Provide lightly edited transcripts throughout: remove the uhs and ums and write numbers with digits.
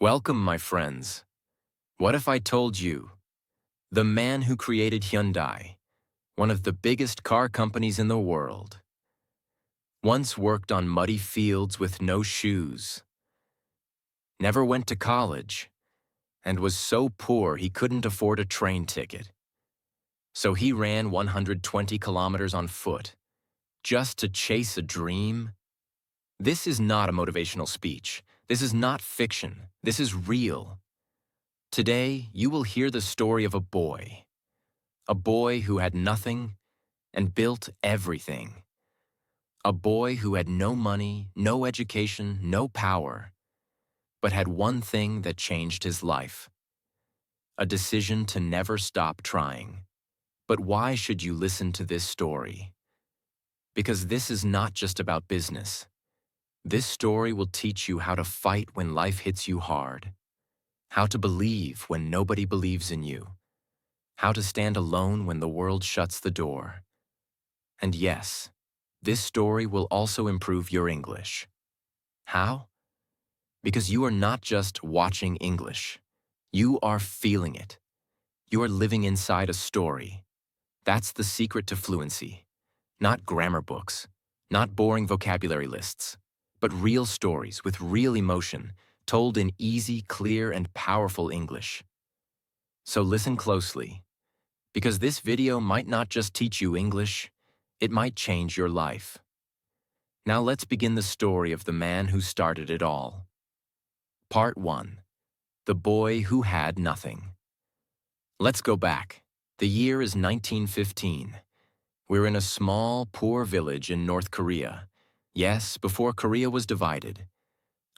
Welcome, my friends. What if I told you the man who created Hyundai, one of the biggest car companies in the world, once worked on muddy fields with no shoes, never went to college, and was so poor he couldn't afford a train ticket. So he ran 120 kilometers on foot just to chase a dream? This is not a motivational speech. This is not fiction. This is real. Today, you will hear the story of a boy who had nothing and built everything. A boy who had no money, no education, no power, but had one thing that changed his life: a decision to never stop trying. But why should you listen to this story? Because this is not just about business. This story will teach you how to fight when life hits you hard, how to believe when nobody believes in you, how to stand alone when the world shuts the door. And yes, this story will also improve your English. How? Because you are not just watching English. You are feeling it. You are living inside a story. That's the secret to fluency. Not grammar books, not boring vocabulary lists, but real stories with real emotion, told in easy, clear, and powerful English. So listen closely, because this video might not just teach you English, it might change your life. Now let's begin the story of the man who started it all. Part 1. The boy who had nothing. Let's go back. The year is 1915. We're in a small, poor village in North Korea. Yes, before Korea was divided.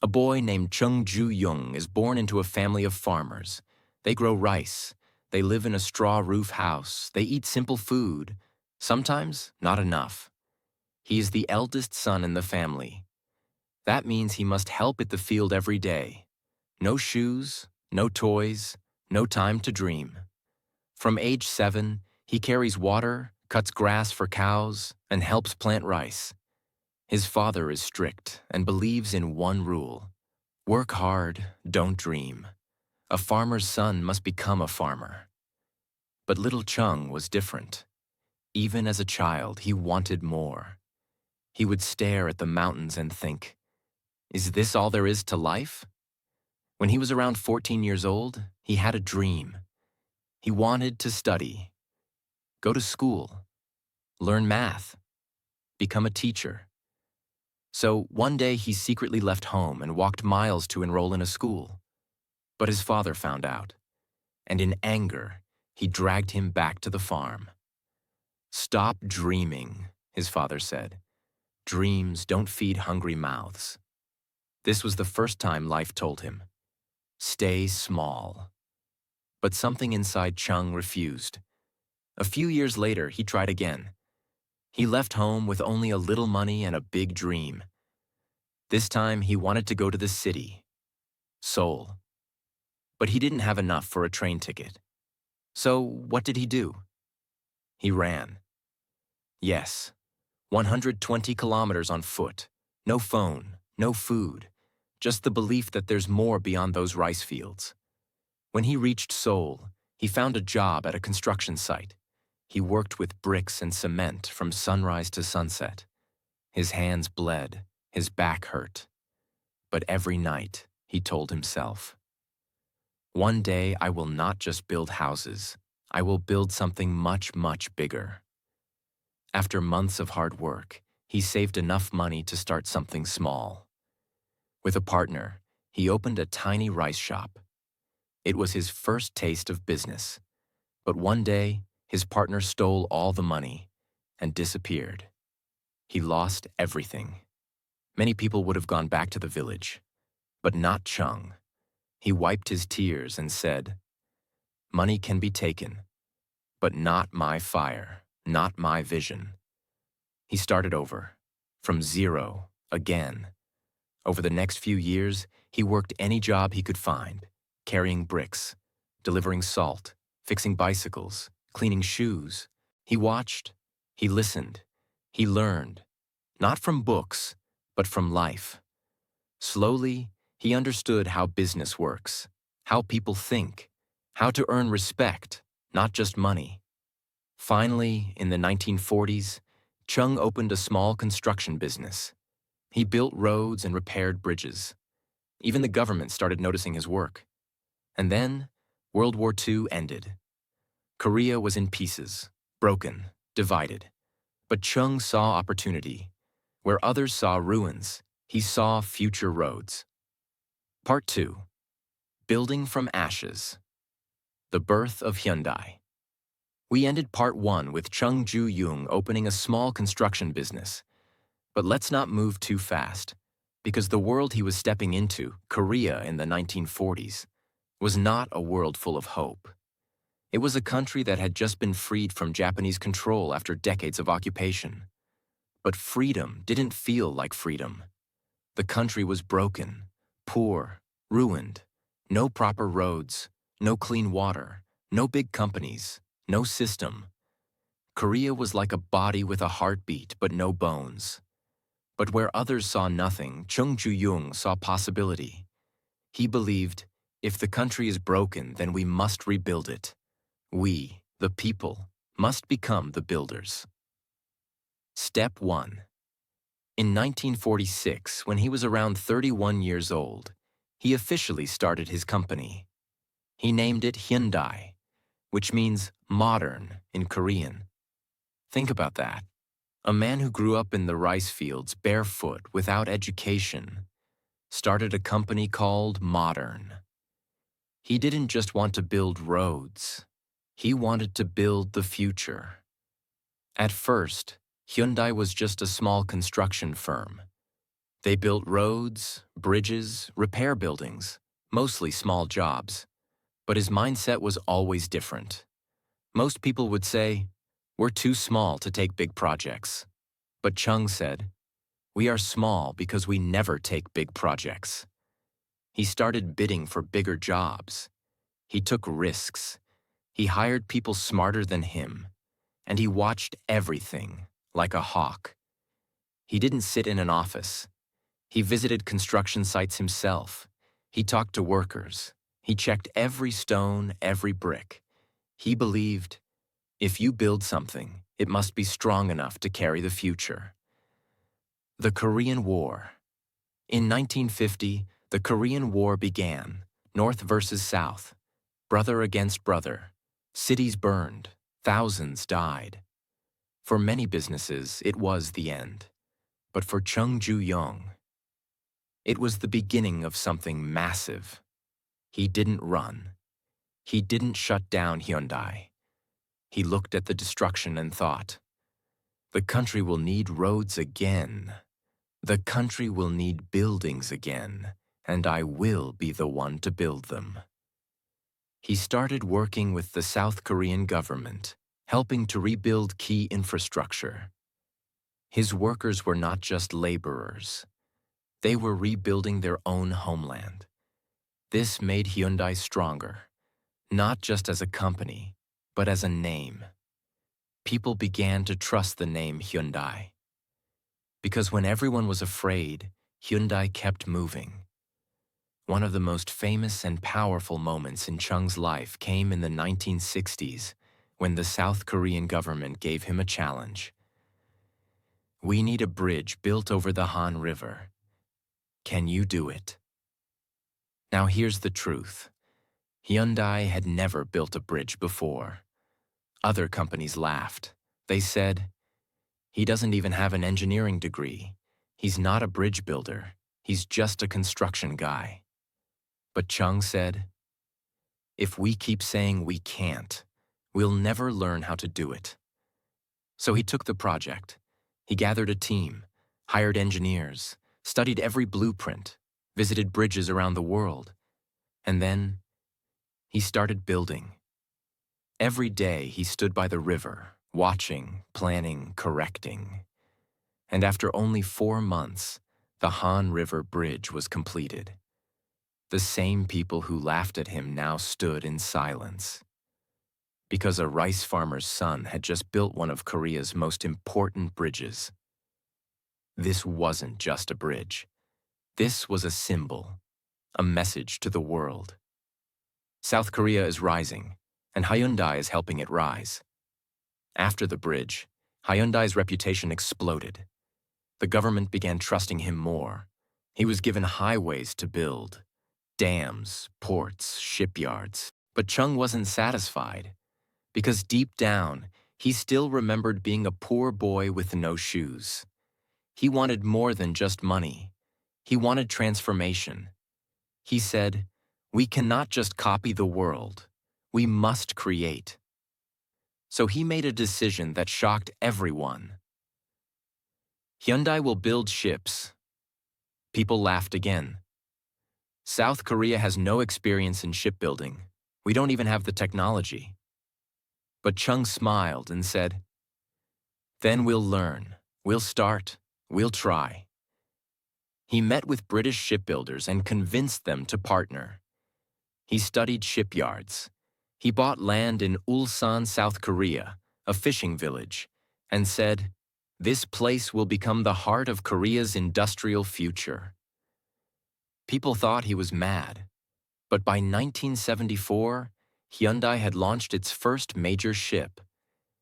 A boy named Chung Ju-young is born into a family of farmers. They grow rice. They live in a straw roof house. They eat simple food. Sometimes not enough. He is the eldest son in the family. That means he must help at the field every day. No shoes, no toys, no time to dream. From age 7, he carries water, cuts grass for cows, and helps plant rice. His father is strict and believes in one rule: work hard, don't dream. A farmer's son must become a farmer. But little Chung was different. Even as a child, he wanted more. He would stare at the mountains and think, is this all there is to life? When he was around 14 years old, he had a dream. He wanted to study, go to school, learn math, become a teacher. So one day he secretly left home and walked miles to enroll in a school. But his father found out, and in anger, he dragged him back to the farm. Stop dreaming, his father said. Dreams don't feed hungry mouths. This was the first time life told him, stay small. But something inside Chung refused. A few years later, he tried again. He left home with only a little money and a big dream. This time, he wanted to go to the city, Seoul. But he didn't have enough for a train ticket. So what did he do? He ran. Yes, 120 kilometers on foot. No phone, no food, just the belief that there's more beyond those rice fields. When he reached Seoul, he found a job at a construction site. He worked with bricks and cement from sunrise to sunset. His hands bled, his back hurt. But every night, he told himself, one day I will not just build houses, I will build something much, much bigger. After months of hard work, he saved enough money to start something small. With a partner, he opened a tiny rice shop. It was his first taste of business. But one day, his partner stole all the money and disappeared. He lost everything. Many people would have gone back to the village, but not Chung. He wiped his tears and said, money can be taken, but not my fire, not my vision. He started over, from zero, again. Over the next few years, he worked any job he could find, carrying bricks, delivering salt, fixing bicycles, cleaning shoes. He watched, he listened, he learned, not from books, but from life. Slowly, He understood how business works, how people think, how to earn respect, not just money. Finally, in the 1940s, Chung opened a small construction business. He built roads and repaired bridges. Even the government started noticing his work. And then, World War II ended. Korea was in pieces, broken, divided. But Chung saw opportunity. Where others saw ruins, he saw future roads. Part 2. Building from Ashes. The birth of Hyundai. We ended Part 1 with Chung Ju-young opening a small construction business. But let's not move too fast, because the world he was stepping into, Korea in the 1940s, was not a world full of hope. It was a country that had just been freed from Japanese control after decades of occupation. But freedom didn't feel like freedom. The country was broken, poor, ruined, no proper roads, no clean water, no big companies, no system. Korea was like a body with a heartbeat but no bones. But where others saw nothing, Chung Ju-young saw possibility. He believed, if the country is broken, then we must rebuild it. We, the people, must become the builders. Step 1. In 1946, when he was around 31 years old, he officially started his company. He named it Hyundai, which means modern in Korean. Think about that. A man who grew up in the rice fields barefoot without education started a company called Modern. He didn't just want to build roads. He wanted to build the future. At first, Hyundai was just a small construction firm. They built roads, bridges, repair buildings, mostly small jobs. But his mindset was always different. Most people would say, "We're too small to take big projects." But Chung said, "We are small because we never take big projects." He started bidding for bigger jobs. He took risks. He hired people smarter than him. And he watched everything, like a hawk. He didn't sit in an office. He visited construction sites himself. He talked to workers. He checked every stone, every brick. He believed, if you build something, it must be strong enough to carry the future. The Korean War. In 1950, the Korean War began, North versus South, brother against brother. Cities burned, thousands died. For many businesses, it was the end. But for Chung Ju-young, it was the beginning of something massive. He didn't run. He didn't shut down Hyundai. He looked at the destruction and thought, the country will need roads again. The country will need buildings again, and I will be the one to build them. He started working with the South Korean government, helping to rebuild key infrastructure. His workers were not just laborers. They were rebuilding their own homeland. This made Hyundai stronger, not just as a company, but as a name. People began to trust the name Hyundai. Because when everyone was afraid, Hyundai kept moving. One of the most famous and powerful moments in Chung's life came in the 1960s, when the South Korean government gave him a challenge. We need a bridge built over the Han River. Can you do it? Now here's the truth. Hyundai had never built a bridge before. Other companies laughed. They said, he doesn't even have an engineering degree. He's not a bridge builder. He's just a construction guy. But Chung said, if we keep saying we can't, we'll never learn how to do it. So he took the project. He gathered a team, hired engineers, studied every blueprint, visited bridges around the world, and then he started building. Every day he stood by the river, watching, planning, correcting. And after only 4 months, the Han River Bridge was completed. The same people who laughed at him now stood in silence. Because a rice farmer's son had just built one of Korea's most important bridges. This wasn't just a bridge. This was a symbol. a message to the world. South Korea is rising, and Hyundai is helping it rise. After the bridge, Hyundai's reputation exploded. The government began trusting him more. He was given highways to build, dams, ports, shipyards. But Chung wasn't satisfied, because deep down, he still remembered being a poor boy with no shoes. He wanted more than just money. He wanted transformation. He said, "We cannot just copy the world. We must create." So he made a decision that shocked everyone. Hyundai will build ships. People laughed again. South Korea has no experience in shipbuilding. We don't even have the technology. But Chung smiled and said, "Then we'll learn. We'll start. We'll try." He met with British shipbuilders and convinced them to partner. He studied shipyards. He bought land in Ulsan, South Korea, a fishing village, and said, "This place will become the heart of Korea's industrial future." People thought he was mad, but by 1974, Hyundai had launched its first major ship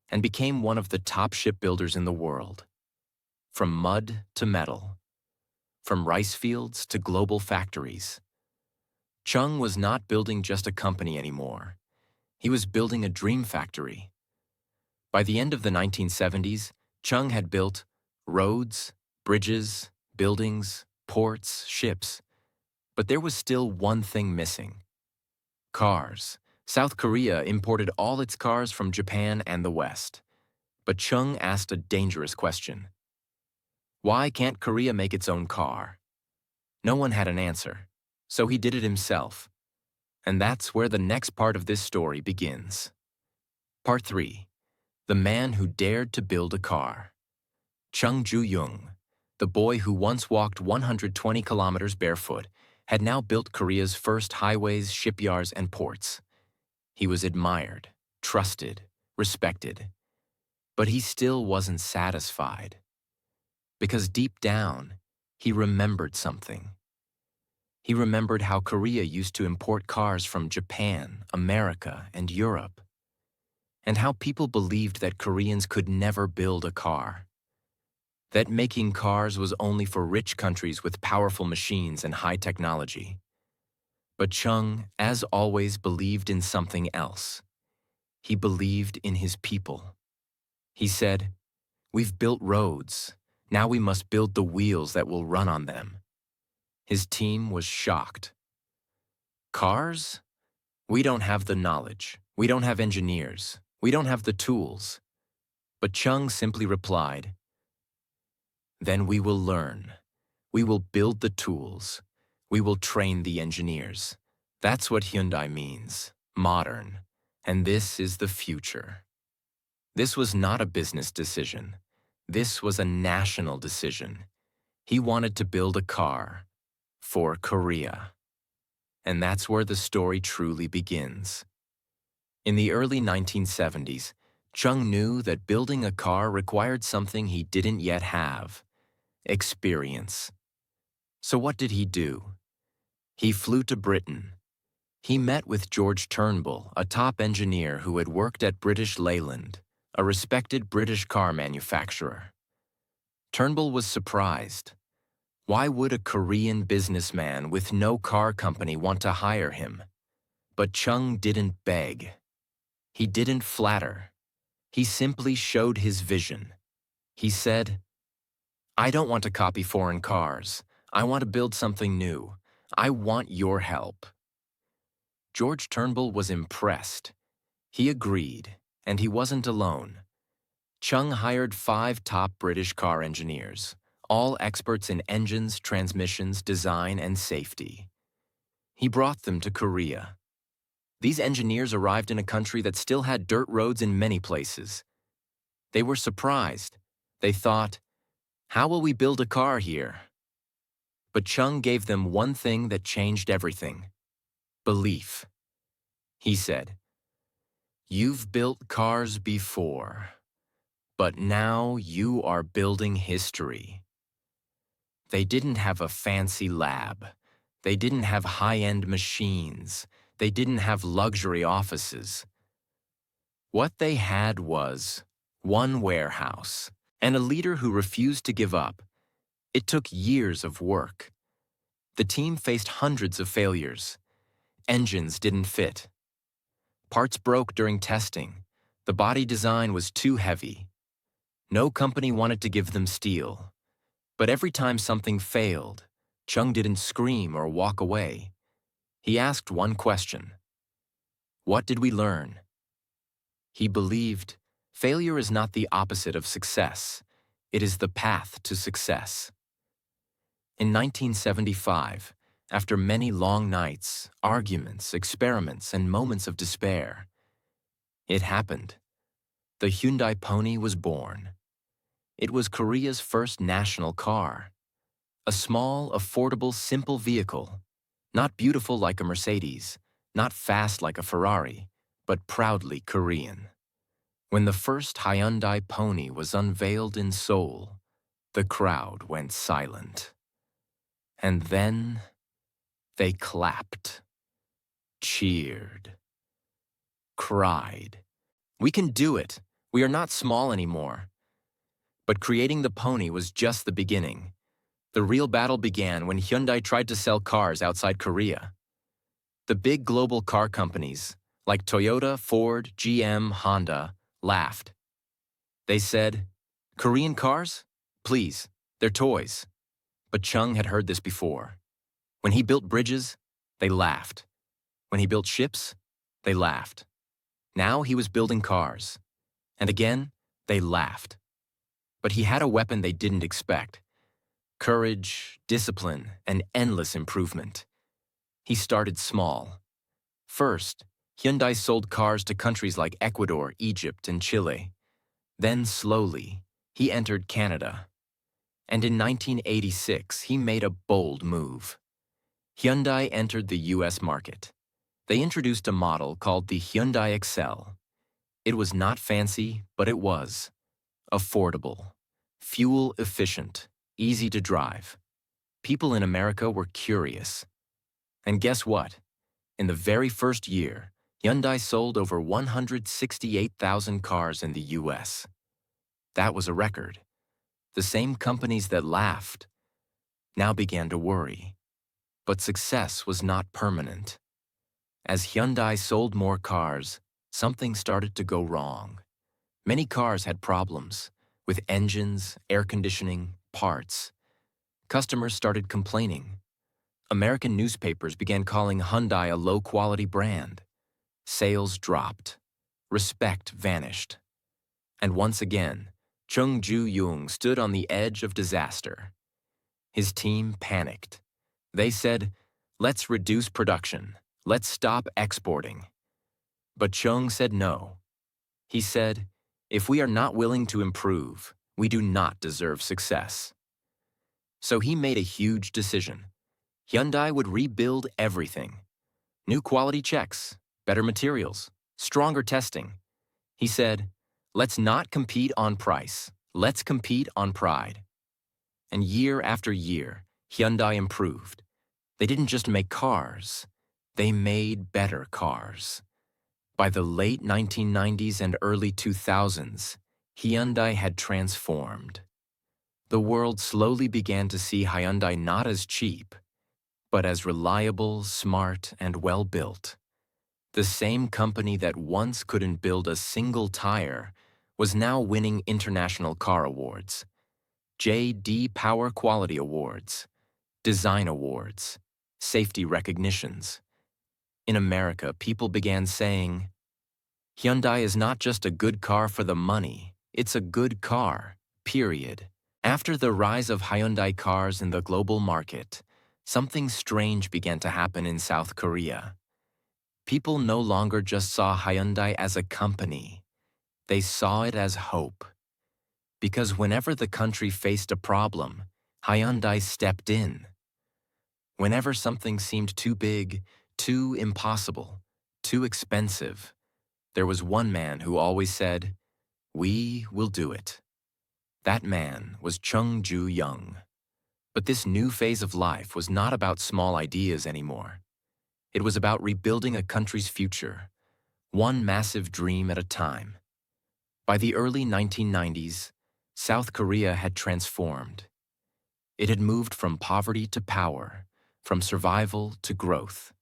and became one of the top shipbuilders in the world. From mud to metal, from rice fields to global factories. Chung was not building just a company anymore. He was building a dream factory. By the end of the 1970s, Chung had built roads, bridges, buildings, ports, ships. But there was still one thing missing: cars. South Korea imported all its cars from Japan and the West. But Chung asked a dangerous question. Why can't Korea make its own car? No one had an answer, so he did it himself. And that's where the next part of this story begins. Part 3. The man who dared to build a car. Chung Ju-young, the boy who once walked 120 kilometers barefoot, had now built Korea's first highways, shipyards, and ports. He was admired, trusted, respected. But he still wasn't satisfied. Because deep down, he remembered something. He remembered how Korea used to import cars from Japan, America, and Europe, and how people believed that Koreans could never build a car, that making cars was only for rich countries with powerful machines and high technology. But Chung, as always, believed in something else. He believed in his people. He said, "We've built roads. Now we must build the wheels that will run on them." His team was shocked. "Cars? We don't have the knowledge. We don't have engineers. We don't have the tools." But Chung simply replied, "Then we will learn. We will build the tools. We will train the engineers." That's what Hyundai means, modern. And this is the future. This was not a business decision. This was a national decision. He wanted to build a car for Korea. And that's where the story truly begins. In the early 1970s, Chung knew that building a car required something he didn't yet have: experience. So what did he do? He flew to Britain. He met with George Turnbull, a top engineer who had worked at British Leyland, a respected British car manufacturer. Turnbull was surprised. Why would a Korean businessman with no car company want to hire him? But Chung didn't beg. He didn't flatter. He simply showed his vision. He said, "I don't want to copy foreign cars. I want to build something new. I want your help." George Turnbull was impressed. He agreed, and he wasn't alone. Chung hired 5 top British car engineers, all experts in engines, transmissions, design, and safety. He brought them to Korea. These engineers arrived in a country that still had dirt roads in many places. They were surprised. They thought, "How will we build a car here?" But Chung gave them one thing that changed everything: belief. He said, "You've built cars before, but now you are building history." They didn't have a fancy lab. They didn't have high-end machines. They didn't have luxury offices. What they had was one warehouse and a leader who refused to give up. It took years of work. The team faced hundreds of failures. Engines didn't fit. Parts broke during testing. The body design was too heavy. No company wanted to give them steel. But every time something failed, Chung didn't scream or walk away. He asked one question. What did we learn? He believed failure is not the opposite of success. It is the path to success. In 1975, after many long nights, arguments, experiments, and moments of despair, it happened. The Hyundai Pony was born. It was Korea's first national car. A small, affordable, simple vehicle. Not beautiful like a Mercedes, not fast like a Ferrari, but proudly Korean. When the first Hyundai Pony was unveiled in Seoul, the crowd went silent. And then they clapped, cheered, cried. We can do it. We are not small anymore. But creating the Pony was just the beginning. The real battle began when Hyundai tried to sell cars outside Korea. The big global car companies, like Toyota, Ford, GM, Honda, laughed. They said, "Korean cars? Please, they're toys." But Chung had heard this before. When he built bridges, they laughed. When he built ships, they laughed. Now he was building cars. And again, they laughed. But he had a weapon they didn't expect. Courage, discipline, and endless improvement. He started small. First, Hyundai sold cars to countries like Ecuador, Egypt, and Chile. Then slowly, he entered Canada. And in 1986, he made a bold move. Hyundai entered the US market. They introduced a model called the Hyundai Excel. It was not fancy, but it was affordable, fuel efficient, easy to drive. People in America were curious. And guess what? In the very first year, Hyundai sold over 168,000 cars in the US. That was a record. The same companies that laughed now began to worry. But success was not permanent. As Hyundai sold more cars, something started to go wrong. Many cars had problems with engines, air conditioning, parts. Customers started complaining. American newspapers began calling Hyundai a low-quality brand. Sales dropped. Respect vanished. And once again, Chung Ju-young stood on the edge of disaster. His team panicked. They said, "Let's reduce production. Let's stop exporting." But Chung said no. He said, "If we are not willing to improve, we do not deserve success." So he made a huge decision. Hyundai would rebuild everything. New quality checks, better materials, stronger testing. He said, "Let's not compete on price. Let's compete on pride." And year after year, Hyundai improved. They didn't just make cars. They made better cars. By the late 1990s and early 2000s, Hyundai had transformed. The world slowly began to see Hyundai not as cheap, but as reliable, smart, and well-built. The same company that once couldn't build a single tire was now winning international car awards, J.D. Power Quality Awards, Design Awards, safety recognitions. In America, people began saying, "Hyundai is not just a good car for the money, it's a good car, period." After the rise of Hyundai cars in the global market, something strange began to happen in South Korea. People no longer just saw Hyundai as a company. They saw it as hope. Because whenever the country faced a problem, Hyundai stepped in. Whenever something seemed too big, too impossible, too expensive, there was one man who always said, "We will do it." That man was Chung Ju-young. But this new phase of life was not about small ideas anymore. It was about rebuilding a country's future, one massive dream at a time. By the early 1990s, South Korea had transformed. It had moved from poverty to power, from survival to growth.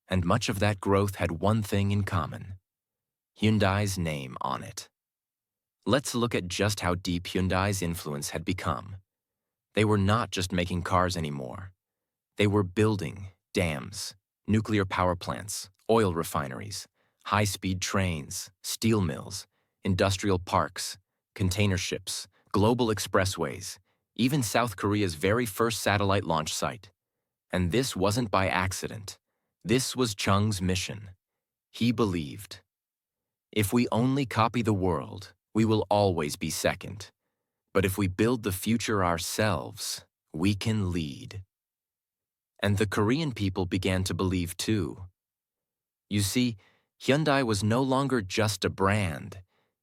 And much of that growth had one thing in common: Hyundai's name on it. Let's look at just how deep Hyundai's influence had become. They were not just making cars anymore. They were building dams, nuclear power plants, oil refineries, high-speed trains, steel mills, industrial parks, container ships, global expressways, even South Korea's very first satellite launch site. And this wasn't by accident. This was Chung's mission. He believed, if we only copy the world, we will always be second. But if we build the future ourselves, we can lead. And the Korean people began to believe too. You see, Hyundai was no longer just a brand.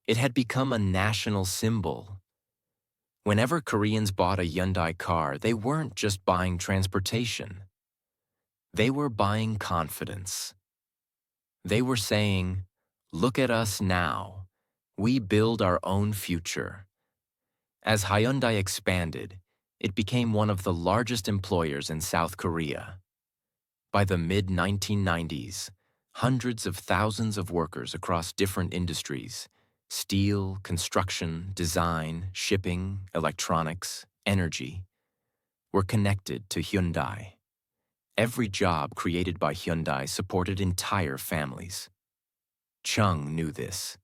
It had become a national symbol. Whenever Koreans bought a Hyundai car, they weren't just buying transportation. They were buying confidence. They were saying, look at us now. We build our own future. As Hyundai expanded, it became one of the largest employers in South Korea. By the mid-1990s, hundreds of thousands of workers across different industries, steel, construction, design, shipping, electronics, energy, were connected to Hyundai. Every job created by Hyundai supported entire families. Chung knew this.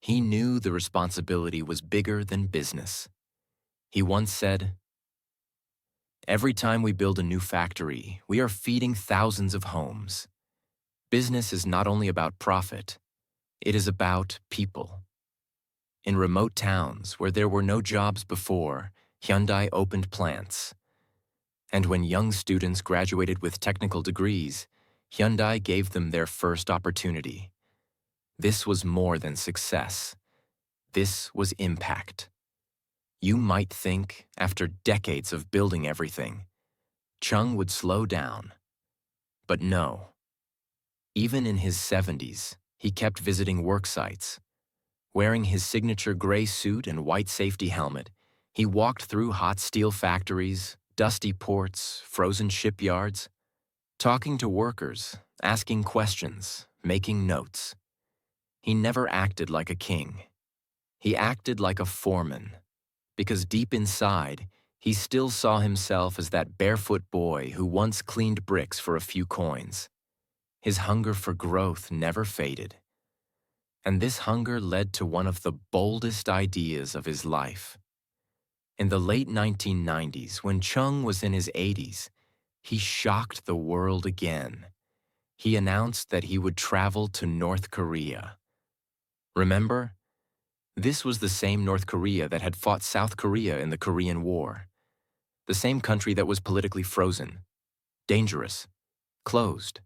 He knew the responsibility was bigger than business. He once said, "Every time we build a new factory, we are feeding thousands of homes. Business is not only about profit, it is about people." In remote towns where there were no jobs before, Hyundai opened plants. And when young students graduated with technical degrees, Hyundai gave them their first opportunity. This was more than success. This was impact. You might think, after decades of building everything, Chung would slow down. But no. Even in his 70s, he kept visiting work sites. Wearing his signature gray suit and white safety helmet, he walked through hot steel factories, dusty ports, frozen shipyards, talking to workers, asking questions, making notes. He never acted like a king. He acted like a foreman, because deep inside, he still saw himself as that barefoot boy who once cleaned bricks for a few coins. His hunger for growth never faded. And this hunger led to one of the boldest ideas of his life. In the late 1990s, when Chung was in his 80s, he shocked the world again. He announced that he would travel to North Korea. Remember? This was the same North Korea that had fought South Korea in the Korean War. The same country that was politically frozen, dangerous, closed.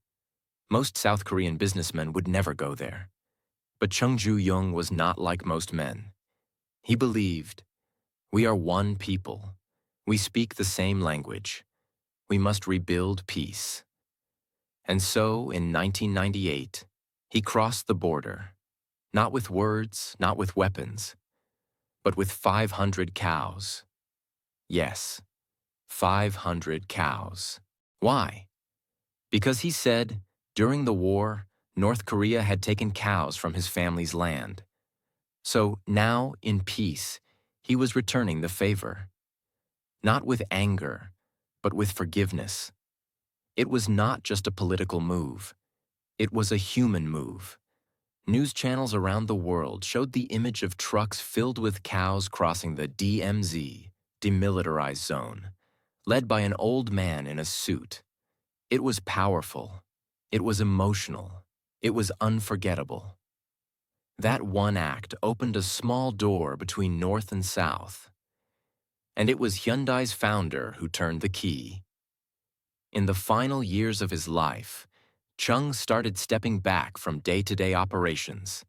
Most South Korean businessmen would never go there. But Chung Ju-young was not like most men. He believed, we are one people. We speak the same language. We must rebuild peace. And so, in 1998, he crossed the border, not with words, not with weapons, but with 500 cows. Yes, 500 cows. Why? Because he said, during the war, North Korea had taken cows from his family's land. So now, in peace, he was returning the favor. Not with anger, but with forgiveness. It was not just a political move. It was a human move. News channels around the world showed the image of trucks filled with cows crossing the DMZ, demilitarized zone, led by an old man in a suit. It was powerful. It was emotional. It was unforgettable. That one act opened a small door between North and South. And it was Hyundai's founder who turned the key. In the final years of his life, Chung started stepping back from day-to-day operations.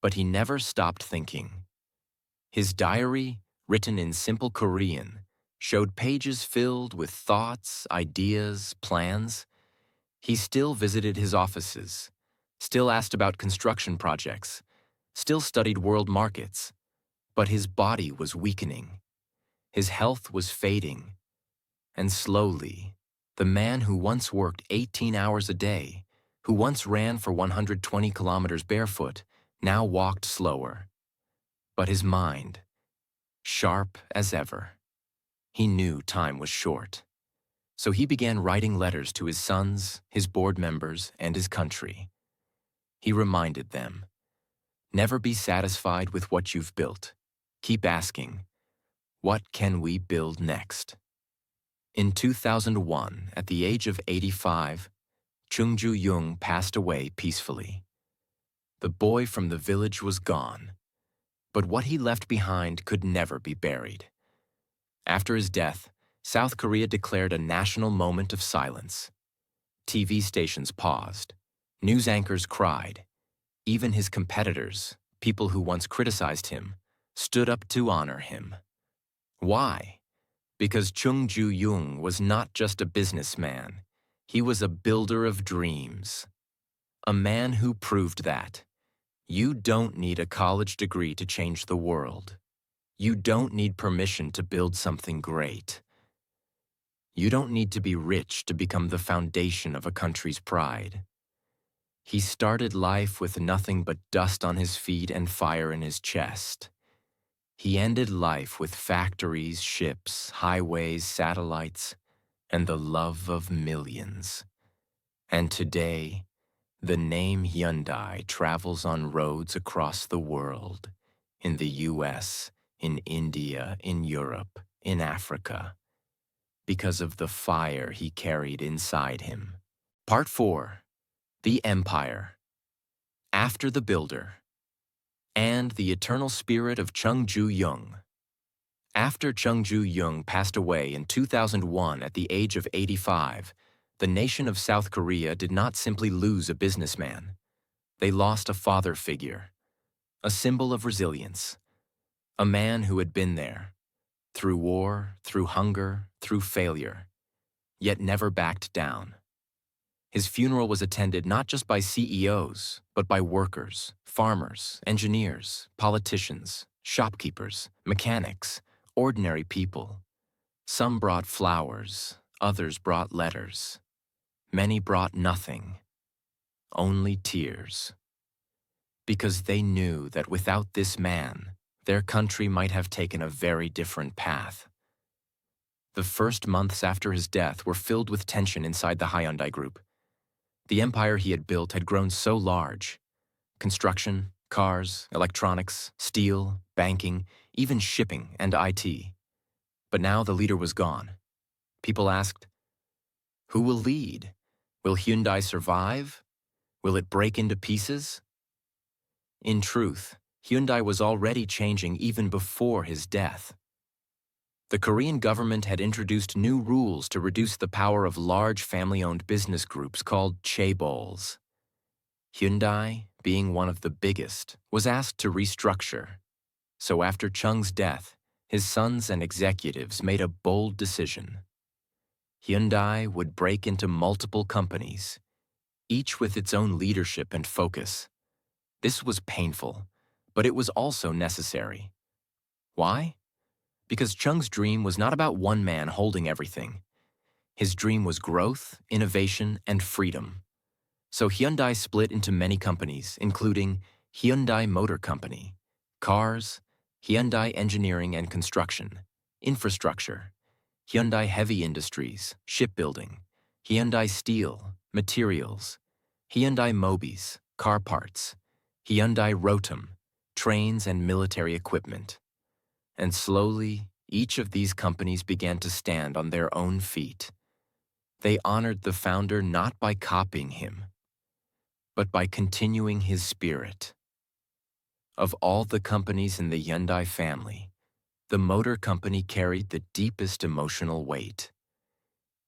But he never stopped thinking. His diary, written in simple Korean, showed pages filled with thoughts, ideas, plans. He still visited his offices, still asked about construction projects, still studied world markets, but his body was weakening. His health was fading, and slowly, the man who once worked 18 hours a day, who once ran for 120 kilometers barefoot, now walked slower. But his mind, sharp as ever. He knew time was short. So he began writing letters to his sons, his board members, and his country. He reminded them, never be satisfied with what you've built. Keep asking, what can we build next? In 2001, at the age of 85, Chung Ju-young passed away peacefully. The boy from the village was gone, but what he left behind could never be buried. After his death, South Korea declared a national moment of silence. TV stations paused. News anchors cried. Even his competitors, people who once criticized him, stood up to honor him. Why? Because Chung Ju-young was not just a businessman. He was a builder of dreams. A man who proved that you don't need a college degree to change the world. You don't need permission to build something great. You don't need to be rich to become the foundation of a country's pride. He started life with nothing but dust on his feet and fire in his chest. He ended life with factories, ships, highways, satellites, and the love of millions. And today, the name Hyundai travels on roads across the world, in the US, in India, in Europe, in Africa, because of the fire he carried inside him. Part 4. The Empire. After the Builder. And the eternal spirit of Chung Ju-young. After Chung Ju-young passed away in 2001 at the age of 85, the nation of South Korea did not simply lose a businessman. They lost a father figure, a symbol of resilience, a man who had been there, through war, through hunger, through failure, yet never backed down. His funeral was attended not just by CEOs, but by workers, farmers, engineers, politicians, shopkeepers, mechanics, ordinary people. Some brought flowers, others brought letters. Many brought nothing, only tears. Because they knew that without this man, their country might have taken a very different path. The first months after his death were filled with tension inside the Hyundai Group. The empire he had built had grown so large. Construction, cars, electronics, steel, banking, even shipping and IT. But now the leader was gone. People asked, who will lead? Will Hyundai survive? Will it break into pieces? In truth, Hyundai was already changing even before his death. The Korean government had introduced new rules to reduce the power of large family-owned business groups called chaebols. Hyundai, being one of the biggest, was asked to restructure. So after Chung's death, his sons and executives made a bold decision. Hyundai would break into multiple companies, each with its own leadership and focus. This was painful, but it was also necessary. Why? Because Chung's dream was not about one man holding everything. His dream was growth, innovation, and freedom. So Hyundai split into many companies, including Hyundai Motor Company, Cars, Hyundai Engineering and Construction, Infrastructure, Hyundai Heavy Industries, Shipbuilding, Hyundai Steel, Materials, Hyundai Mobis, Car Parts, Hyundai Rotem, Trains and Military Equipment. And slowly, each of these companies began to stand on their own feet. They honored the founder not by copying him, but by continuing his spirit. Of all the companies in the Hyundai family, the motor company carried the deepest emotional weight.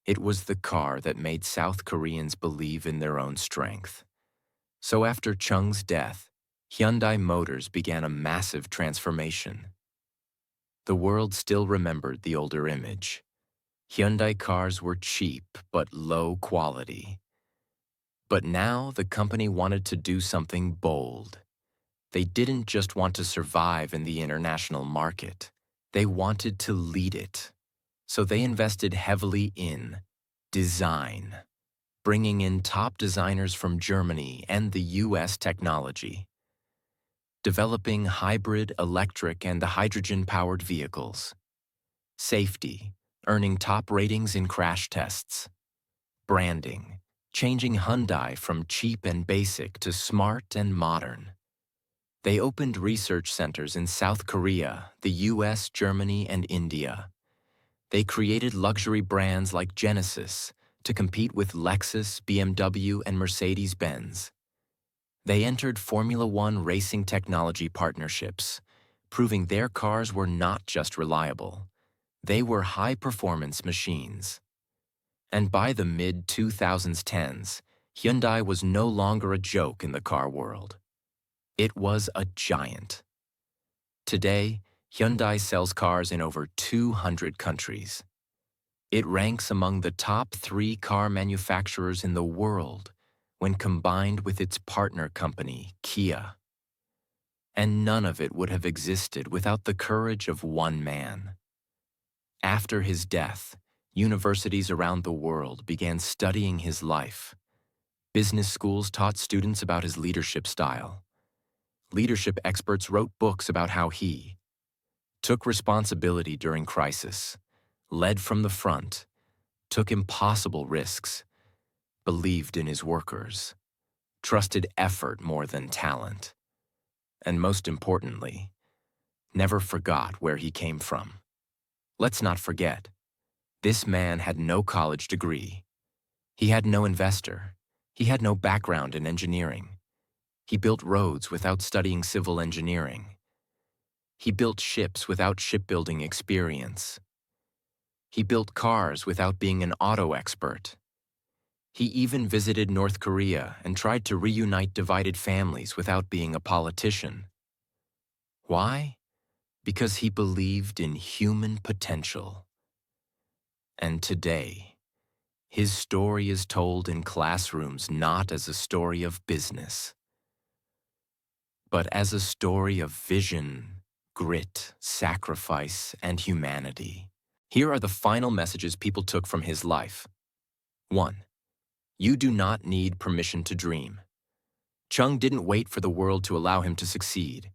It was the car that made South Koreans believe in their own strength. So after Chung's death, Hyundai Motors began a massive transformation. The world still remembered the older image. Hyundai cars were cheap but low quality. But now the company wanted to do something bold. They didn't just want to survive in the international market. They wanted to lead it. So they invested heavily in design, bringing in top designers from Germany and the US technology, developing hybrid, electric, and the hydrogen-powered vehicles, safety, earning top ratings in crash tests, branding, changing Hyundai from cheap and basic to smart and modern. They opened research centers in South Korea, the US, Germany, and India. They created luxury brands like Genesis to compete with Lexus, BMW, and Mercedes-Benz. They entered Formula One racing technology partnerships, proving their cars were not just reliable. They were high-performance machines. And by the mid-2010s, Hyundai was no longer a joke in the car world. It was a giant. Today, Hyundai sells cars in over 200 countries. It ranks among the top 3 car manufacturers in the world when combined with its partner company, Kia. And none of it would have existed without the courage of one man. After his death, universities around the world began studying his life. Business schools taught students about his leadership style. Leadership experts wrote books about how he took responsibility during crisis, led from the front, took impossible risks, believed in his workers, trusted effort more than talent, and most importantly, never forgot where he came from. Let's not forget, this man had no college degree. He had no investor. He had no background in engineering. He built roads without studying civil engineering. He built ships without shipbuilding experience. He built cars without being an auto expert. He even visited North Korea and tried to reunite divided families without being a politician. Why? Because he believed in human potential. And today, his story is told in classrooms not as a story of business, but as a story of vision, grit, sacrifice, and humanity. Here are the final messages people took from his life. 1. You do not need permission to dream. Chung didn't wait for the world to allow him to succeed.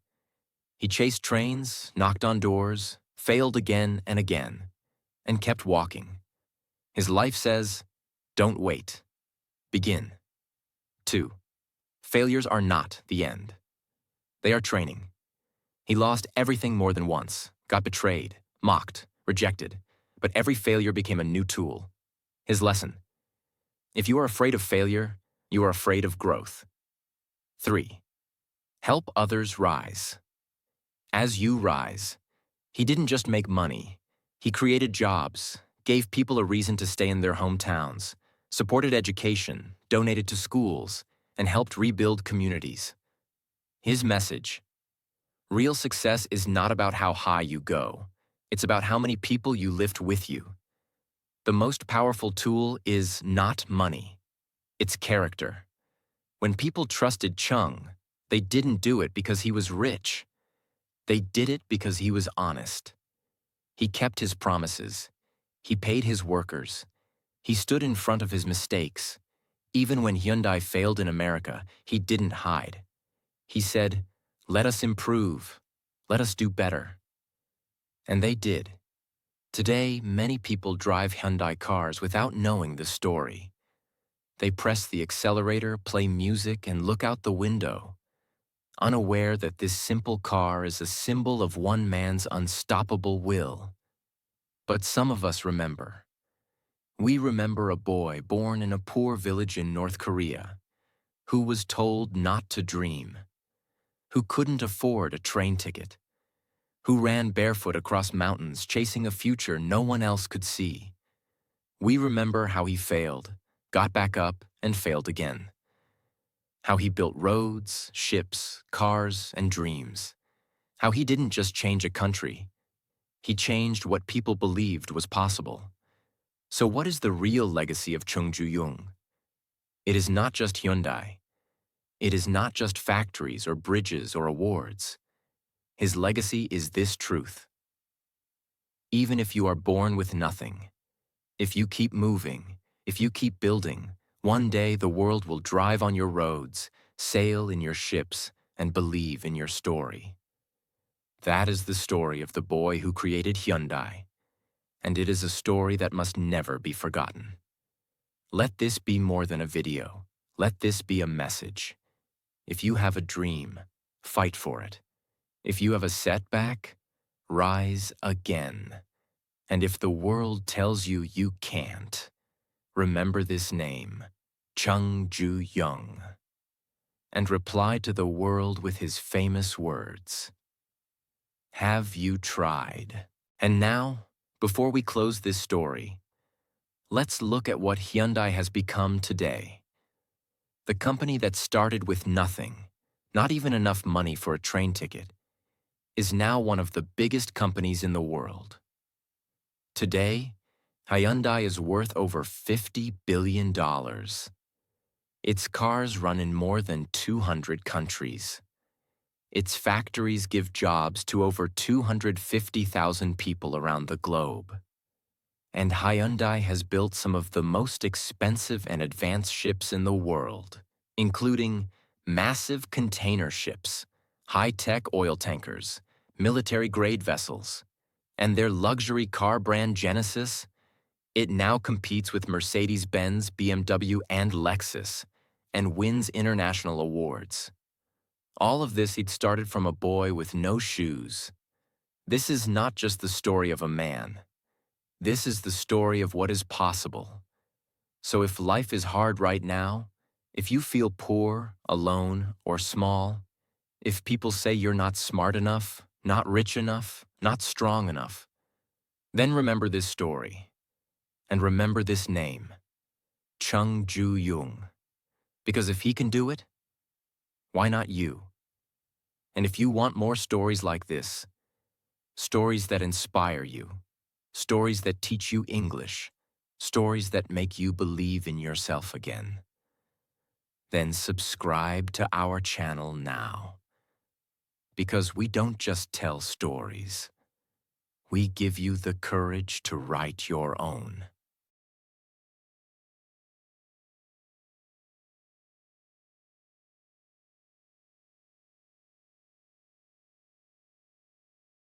He chased trains, knocked on doors, failed again and again, and kept walking. His life says, don't wait. Begin. 2. Failures are not the end. They are training. He lost everything more than once, got betrayed, mocked, rejected, but every failure became a new tool. His lesson: if you are afraid of failure, you are afraid of growth. 3. Help others rise. As you rise, he didn't just make money. He created jobs, gave people a reason to stay in their hometowns, supported education, donated to schools, and helped rebuild communities. His message: real success is not about how high you go. It's about how many people you lift with you. The most powerful tool is not money. It's character. When people trusted Chung, they didn't do it because he was rich. They did it because he was honest. He kept his promises. He paid his workers. He stood in front of his mistakes. Even when Hyundai failed in America, he didn't hide. He said, let us improve. Let us do better. And they did. Today, many people drive Hyundai cars without knowing the story. They press the accelerator, play music, and look out the window, unaware that this simple car is a symbol of one man's unstoppable will. But some of us remember. We remember a boy born in a poor village in North Korea, who was told not to dream, who couldn't afford a train ticket, who ran barefoot across mountains chasing a future no one else could see. We remember how he failed, got back up, and failed again. How he built roads, ships, cars, and dreams. How he didn't just change a country. He changed what people believed was possible. So what is the real legacy of Chung Ju-young? It is not just Hyundai. It is not just factories or bridges or awards. His legacy is this truth. Even if you are born with nothing, if you keep moving, if you keep building, one day the world will drive on your roads, sail in your ships, and believe in your story. That is the story of the boy who created Hyundai, and it is a story that must never be forgotten. Let this be more than a video. Let this be a message. If you have a dream, fight for it. If you have a setback, rise again. And if the world tells you you can't, remember this name, Chung Ju-young, and reply to the world with his famous words. Have you tried? And now, before we close this story, let's look at what Hyundai has become today. The company that started with nothing, not even enough money for a train ticket, is now one of the biggest companies in the world. Today, Hyundai is worth over $50 billion. Its cars run in more than 200 countries. Its factories give jobs to over 250,000 people around the globe. And Hyundai has built some of the most expensive and advanced ships in the world, including massive container ships, high-tech oil tankers, military-grade vessels, and their luxury car brand Genesis. It now competes with Mercedes-Benz, BMW, and Lexus, and wins international awards. All of this it started from a boy with no shoes. This is not just the story of a man. This is the story of what is possible. So if life is hard right now, if you feel poor, alone, or small, if people say you're not smart enough, not rich enough, not strong enough, then remember this story. And remember this name, Chung Ju-young. Because if he can do it, why not you? And if you want more stories like this, stories that inspire you, stories that teach you English, stories that make you believe in yourself again, then subscribe to our channel now. Because we don't just tell stories, we give you the courage to write your own.